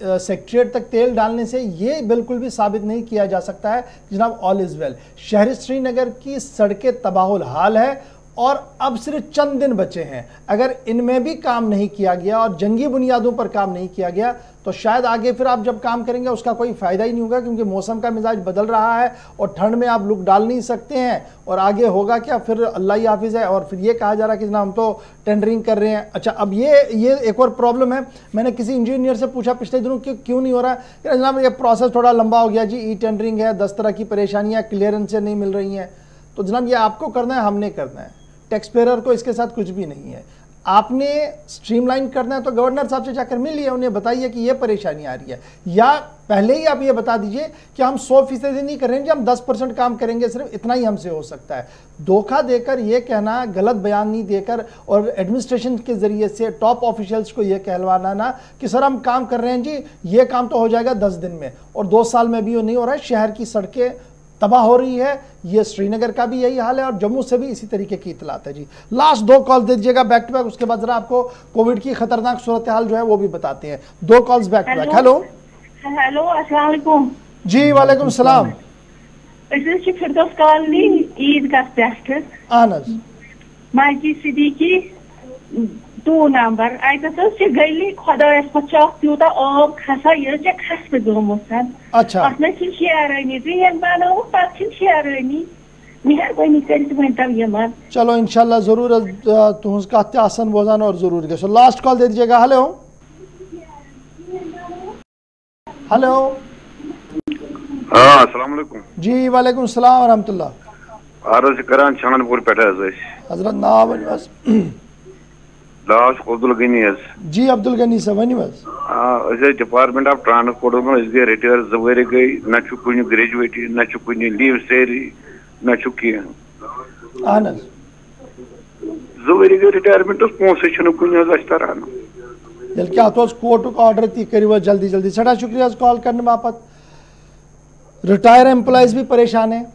सेक्रेटरीट तक तेल डालने से ये बिल्कुल भी साबित नहीं किया जा सकता है जनाब ऑल इज वेल। शहरी श्रीनगर की सड़कें तबाहुल हाल है और अब सिर्फ चंद दिन बचे हैं। अगर इनमें भी काम नहीं किया गया और जंगी बुनियादों पर काम नहीं किया गया तो शायद आगे फिर आप जब काम करेंगे उसका कोई फ़ायदा ही नहीं होगा, क्योंकि मौसम का मिजाज बदल रहा है और ठंड में आप लुक डाल नहीं सकते हैं और आगे होगा क्या, फिर अल्लाह ही हाफिज़ है। और फिर ये कहा जा रहा है कि जनाब हम तो टेंडरिंग कर रहे हैं। अच्छा अब ये एक और प्रॉब्लम है, मैंने किसी इंजीनियर से पूछा पिछले दिनों कि क्यों नहीं हो रहा है, जनाब ये प्रोसेस थोड़ा लंबा हो गया जी, ई टेंडरिंग है, 10 तरह की परेशानियाँ, क्लियरेंस से नहीं मिल रही हैं। तो जनाब ये आपको करना है, हमने करना है, टैक्स पेयर को इसके साथ कुछ भी नहीं है। आपने स्ट्रीमलाइन करना है तो गवर्नर साहब से जाकर मिलिए, उन्हें बताइए कि ये परेशानी आ रही है, या पहले ही आप ये बता दीजिए कि हम 100% नहीं कर रहे हैं, हम 10% काम करेंगे, सिर्फ इतना ही हमसे हो सकता है। धोखा देकर ये कहना, गलत बयान नहीं देकर और एडमिनिस्ट्रेशन के जरिए से टॉप ऑफिशियल्स को ये कहलवाना ना कि सर हम काम कर रहे हैं जी, ये काम तो हो जाएगा 10 दिन में और 2 साल में भी वो नहीं हो रहा है। शहर की सड़कें तबाह हो रही है, ये श्रीनगर का भी यही हाल है और जम्मू से भी इसी तरीके की इतलात है जी। लास्ट 2 कॉल दे दीजिएगा बैक टू बैक, उसके बाद जरा आपको कोविड की खतरनाक सूरत हाल जो है वो भी बताते हैं। 2 calls back to back. Hello hello अस्सलाम वालेकुम। जी वालेकुम सलाम। फिरदौस कॉलोनी ईदगाह पे माजी सिद्दीकी 2 नंबर अत गली खुदायस तूत आब खसा यह खस पे गोमुत। अच्छा अत शेरानी रेन बनो पे शेरानी मेहरबानी कर चलो इंशाल्लाह जरूर तुहस कत आसन बोजान और जरूर गो। लास्ट कॉल दे दीजिएगा। हेलो हेलो हाँ अस्सलाम वालेकुम जी। वालेकुम सलाम रहमतुल्लाह। अर्ज करान छानपुर पे हजरत नाम बस दास अब्दुल गनी जी। अब्दुल गनी साहब वन बस डिपार्टमेंट ऑफ ट्रांसपोर्ट गए रिटायर 2 वर गई न कुन ग्रेजुएटी न कुन लीव सैलरी न कह 2 वर गई रिटायरमेंट पोसे कुन तरान क्या कोर्टुक ऑर्डर ती करो जल्दी जल्दी। सड़ा शुक्रिया कॉल करने बापत। रिटायर एम्प्लॉयज भी परेशान है,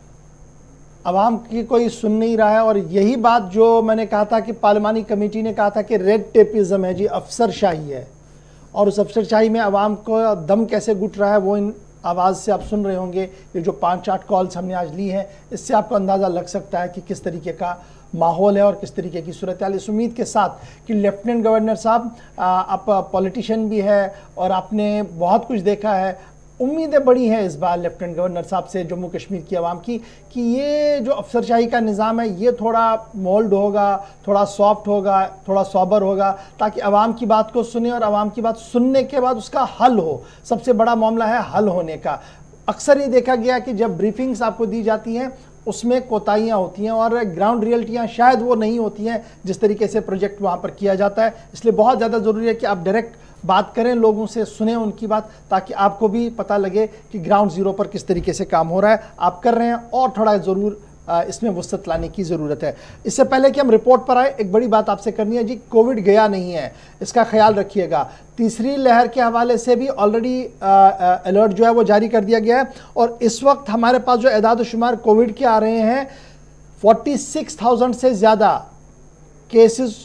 आवाम की कोई सुन नहीं रहा है। और यही बात जो मैंने कहा था कि पार्लिमानी कमेटी ने कहा था कि रेड टेपिज्म है जी, अफसरशाही है। और उस अफसरशाही में आवाम को दम कैसे घुट रहा है वो इन आवाज़ से आप सुन रहे होंगे। ये जो 5-8 कॉल्स हमने आज ली हैं इससे आपको अंदाज़ा लग सकता है कि किस तरीके का माहौल है और किस तरीके की सूरत हाल। इस उम्मीद के साथ कि लेफ्टिनेंट गवर्नर साहब आप पॉलिटिशियन भी है और आपने बहुत कुछ देखा है, उम्मीदें बड़ी हैं इस बार लेफ्टिनेंट गवर्नर साहब से जम्मू कश्मीर की आवाम की कि ये जो अफसरशाही का निज़ाम है ये थोड़ा मोल्ड होगा, थोड़ा सॉफ्ट होगा, थोड़ा सॉबर होगा, ताकि आवाम की बात को सुने और आवाम की बात सुनने के बाद उसका हल हो। सबसे बड़ा मामला है हल होने का। अक्सर ये देखा गया कि जब ब्रीफिंग्स आपको दी जाती हैं उसमें कोताहियाँ होती हैं और ग्राउंड रियलिटियाँ शायद वो नहीं होती हैं जिस तरीके से प्रोजेक्ट वहाँ पर किया जाता है। इसलिए बहुत ज़्यादा ज़रूरी है कि आप डायरेक्ट बात करें, लोगों से सुने उनकी बात, ताकि आपको भी पता लगे कि ग्राउंड ज़ीरो पर किस तरीके से काम हो रहा है। आप कर रहे हैं और थोड़ा ज़रूर इसमें वसअत लाने की ज़रूरत है। इससे पहले कि हम रिपोर्ट पर आए, एक बड़ी बात आपसे करनी है जी। कोविड गया नहीं है, इसका ख्याल रखिएगा। तीसरी लहर के हवाले से भी ऑलरेडी अलर्ट जो है वो जारी कर दिया गया है। और इस वक्त हमारे पास जो एदाद शुमार कोविड के आ रहे हैं 46,000 से ज़्यादा केसेस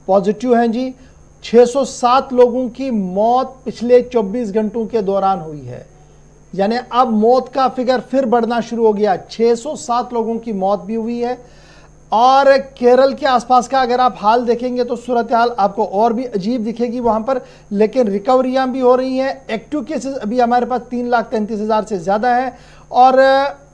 पॉजिटिव हैं जी। 607 लोगों की मौत पिछले 24 घंटों के दौरान हुई है, यानी अब मौत का फिगर फिर बढ़ना शुरू हो गया। 607 लोगों की मौत भी हुई है। और केरल के आसपास का अगर आप हाल देखेंगे तो सूरत हाल आपको और भी अजीब दिखेगी वहाँ पर, लेकिन रिकवरियाँ भी हो रही हैं। एक्टिव केसेस अभी हमारे पास 3,33,000 से ज़्यादा है। और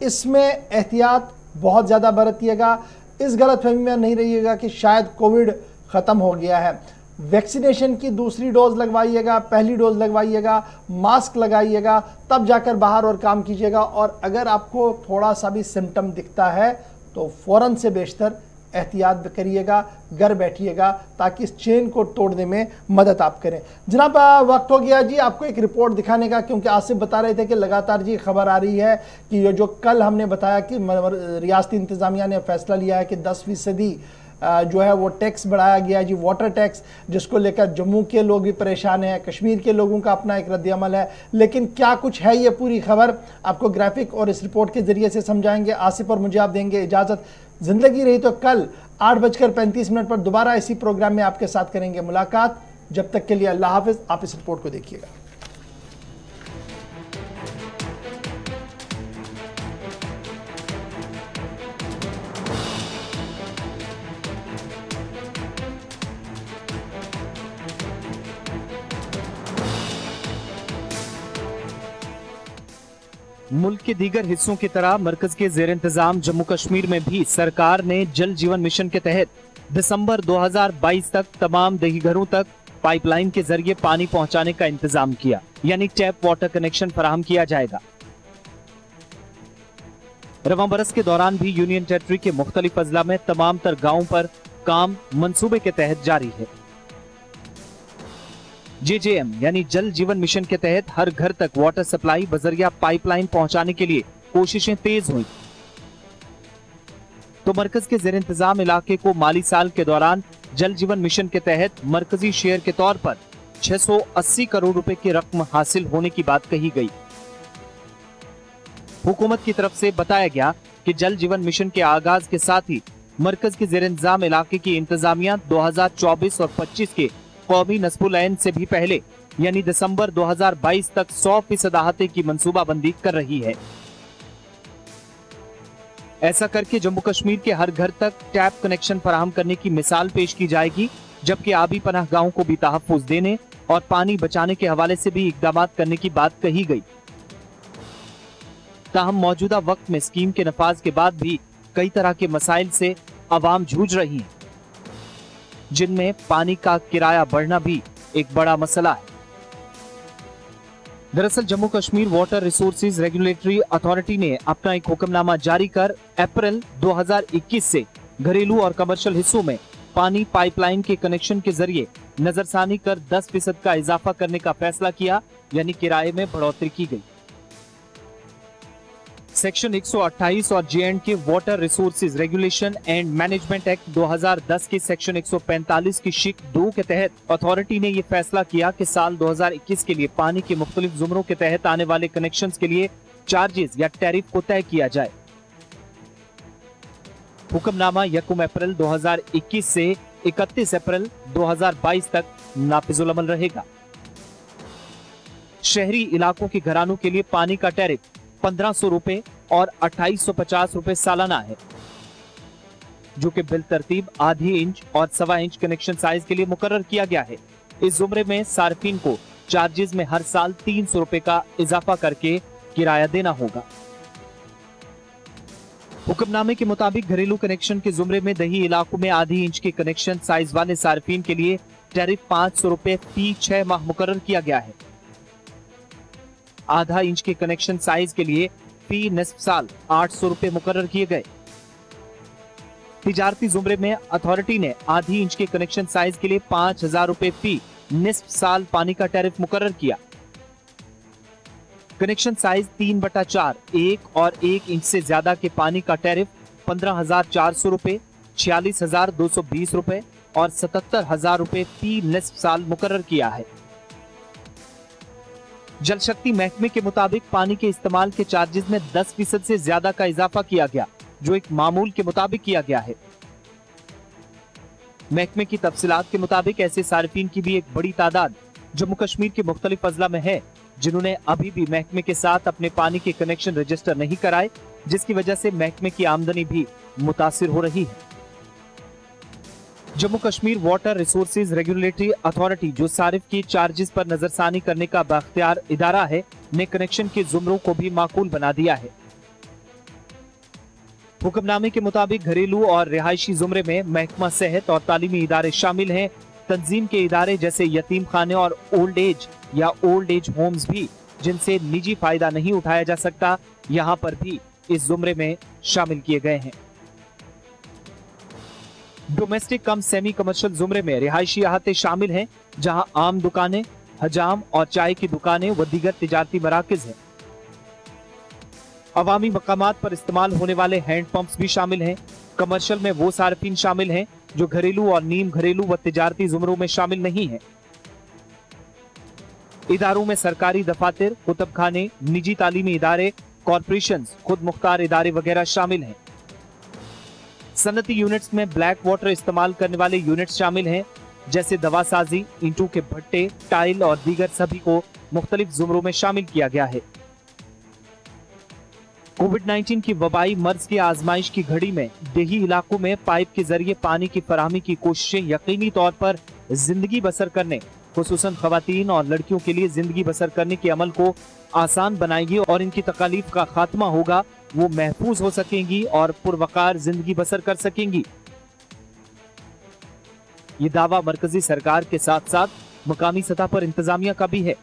इसमें एहतियात बहुत ज़्यादा बरतिएगा। इस गलतफहमी में नहीं रहिएगा कि शायद कोविड ख़त्म हो गया है। वैक्सीनेशन की दूसरी डोज लगवाइएगा, पहली डोज लगवाइएगा, मास्क लगाइएगा, तब जाकर बाहर और काम कीजिएगा। और अगर आपको थोड़ा सा भी सिम्टम दिखता है तो फ़ौरन से बेशतर एहतियात करिएगा, घर बैठिएगा, ताकि इस चेन को तोड़ने में मदद आप करें। जनाब वक्त हो गया जी आपको एक रिपोर्ट दिखाने का, क्योंकि आसिफ बता रहे थे कि लगातार जी खबर आ रही है कि ये जो कल हमने बताया कि रियासती इंतज़ामिया ने फैसला लिया है कि 10% जो है वो टैक्स बढ़ाया गया जी, वाटर टैक्स, जिसको लेकर जम्मू के लोग भी परेशान हैं, कश्मीर के लोगों का अपना एक रद्द-ए-अमल है। लेकिन क्या कुछ है ये पूरी खबर आपको ग्राफिक और इस रिपोर्ट के ज़रिए से समझाएंगे। आसिफ और मुझे आप देंगे इजाज़त। ज़िंदगी रही तो कल 8:35 पर दोबारा इसी प्रोग्राम में आपके साथ करेंगे मुलाकात। जब तक के लिए अल्लाह हाफ़िज़। आप इस रिपोर्ट को देखिएगा। मुल्क के दीगर हिस्सों की तरह मरकज के जेर इंतजाम जम्मू कश्मीर में भी सरकार ने जल जीवन मिशन के तहत दिसंबर 2022 तक तमाम देही घरों तक पाइपलाइन के जरिए पानी पहुंचाने का इंतजाम किया, यानी टैप वाटर कनेक्शन फराहम किया जाएगा। रवां बरस के दौरान भी यूनियन टेरिटरी के मुख्तलिफ अजला में तमाम तर गाँवों पर काम मंसूबे के तहत जारी है। JJM यानी जल जीवन मिशन के तहत हर घर तक वाटर सप्लाई बजरिया पाइपलाइन पहुंचाने के लिए कोशिशें तेज हुई। तो मरकज के जेर इंतजाम इलाके को माली साल के दौरान जल जीवन मिशन के तहत मरकजी शेयर के तौर पर 680 करोड़ रुपए की रकम हासिल होने की बात कही गई। हुकूमत की तरफ से बताया गया कि जल जीवन मिशन के आगाज के साथ ही मरकज के जेर इंतजाम इलाके की इंतजामिया 2024 और 25 के कौमी नस्बुल ऐन से भी पहले यानी दिसंबर 2022 तक 100% अहाते की मंसूबाबंदी कर रही है। ऐसा करके जम्मू कश्मीर के हर घर तक टैप कनेक्शन फराहम करने की मिसाल पेश की जाएगी, जबकि आबी पनाह गांवों को भी तहफ्फुज देने और पानी बचाने के हवाले से भी इकदाम करने की बात कही गई। ताहम मौजूदा वक्त में स्कीम के नफाज के बाद भी कई तरह के मसाइल से आवाम जूझ रही है, जिनमें पानी का किराया बढ़ना भी एक बड़ा मसला है। दरअसल Jammu Kashmir water resources regulatory authority ने अपना एक हुक्मनामा जारी कर अप्रैल 2021 से घरेलू और कमर्शियल हिस्सों में पानी पाइपलाइन के कनेक्शन के जरिए नजरसानी कर 10% का इजाफा करने का फैसला किया, यानी किराए में बढ़ोतरी की गई। सेक्शन 128 और J&K water resources regulation and management act 2010 के सेक्शन 145 की शिक 2 के तहत अथॉरिटी ने यह फैसला किया कि साल 2021 के लिए पानी के मुख्तलिफ जुमरों के तहत आने वाले कनेक्शंस के लिए चार्जेस या टैरिफ को तय किया जाए। हुक्मनामा 1 अप्रैल 2021 से 31 अप्रैल 2022 तक नाफिजुल अमल रहेगा। शहरी इलाकों के घरानों के लिए पानी का टैरिफ 1500 रुपए और 2850 रुपए सालाना है, जो कि बिल तरतीब आधी इंच और 1.25 इंच कनेक्शन साइज के लिए मुकर्रर किया गया है। इस जुमरे में सार्फिन को चार्जेस में हर साल 300 रुपए का इजाफा करके किराया देना होगा। हुक्मनामे के मुताबिक घरेलू कनेक्शन के जुमरे में दही इलाकों में आधी इंच के कनेक्शन साइज वाले सार्फिन के लिए टैरिफ 500 रुपए फी 6 माह मुकर्रर किया गया है। आधा इंच के कनेक्शन साइज के लिए फी निस्फ साल 800 रुपए मुकर्रर किए गए। तिजारती जुमरे में अथॉरिटी ने आधी इंच के कनेक्शन साइज के लिए 5000 रुपए फी निस्फ साल पानी का टैरिफ मुकर्रर किया। कनेक्शन साइज 3/4 1 और 1 इंच से ज्यादा के पानी का टैरिफ 15,400 रुपए, 46,220 रुपए और 77,000 रुपए फी निस्फ साल मुकर्रर किया है। जल शक्ति महकमे के मुताबिक पानी के इस्तेमाल के चार्जेस में 10% से ज्यादा का इजाफा किया गया, जो एक मामूल के मुताबिक किया गया है। महकमे की तफसीलात के मुताबिक ऐसे सार्फिन की भी एक बड़ी तादाद जम्मू कश्मीर के मुख्तलिफ अजला में है, जिन्होंने अभी भी महकमे के साथ अपने पानी के कनेक्शन रजिस्टर नहीं कराए, जिसकी वजह से महकमे की आमदनी भी मुतासिर हो रही है। Jammu Kashmir water resources regulatory authority, जो सारिफ की चार्जेस पर नजरसानी करने का बाख्तियार इदारा है, ने कनेक्शन के जुमरों को भी माकूल बना दिया है। हुक्मनामे के मुताबिक घरेलू और रिहायशी जुमरे में महकमा सेहत और तालीमी इदारे शामिल हैं। तंजीम के इदारे जैसे यतीम खाने और ओल्ड एज या ओल्ड एज होम्स भी, जिनसे निजी फायदा नहीं उठाया जा सकता, यहां पर भी इस जुमरे में शामिल किए गए हैं। डोमेस्टिक कम सेमी कमर्शियल जुमरे में रिहायशी अहाते शामिल हैं, जहां आम दुकानें, हजाम और चाय की दुकानें व दीगर तिजारती मराकज हैं। अवामी मकामात पर इस्तेमाल होने वाले हैंड पंप्स भी शामिल हैं। कमर्शियल में वो सार्फिन शामिल हैं जो घरेलू और नीम घरेलू व तिजारती जुमरों में शामिल नहीं हैं। इदारों में सरकारी दफातर, कुतुबखाने, निजी तालीमी इदारे, कॉरपोरेशंस, खुद मुख्तार इदारे वगैरह शामिल हैं। सनती यूनिट्स में ब्लैक वाटर इस्तेमाल करने वाले यूनिट्स शामिल हैं, जैसे दवासाजी, ईंटों के भट्टे, टाइल और दीगर सभी को मुख्तलिफ जुमरों में शामिल किया गया है। कोविड-19 की वबाई मर्ज की आजमाइश की घड़ी में देही इलाकों में पाइप के जरिए पानी की फराहमी की कोशिशें यकीनी तौर पर जिंदगी बसर करने, खुसूसन खवातीन और लड़कियों के लिए जिंदगी बसर करने के अमल को आसान बनाएगी और इनकी तकालीफ का खात्मा होगा। वो महफूज हो सकेंगी और पुरवकार जिंदगी बसर कर सकेंगी। ये दावा मरकजी सरकार के साथ साथ मकामी सतह पर इंतजामिया का भी है।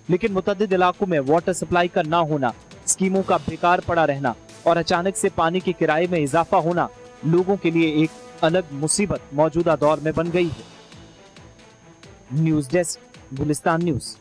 लेकिन मुतअद्दिद इलाकों में वाटर सप्लाई का ना होना, स्कीमों का बेकार पड़ा रहना और अचानक से पानी के किराए में इजाफा होना लोगों के लिए एक अलग मुसीबत मौजूदा दौर में बन गई है। News desk, Gulistan news.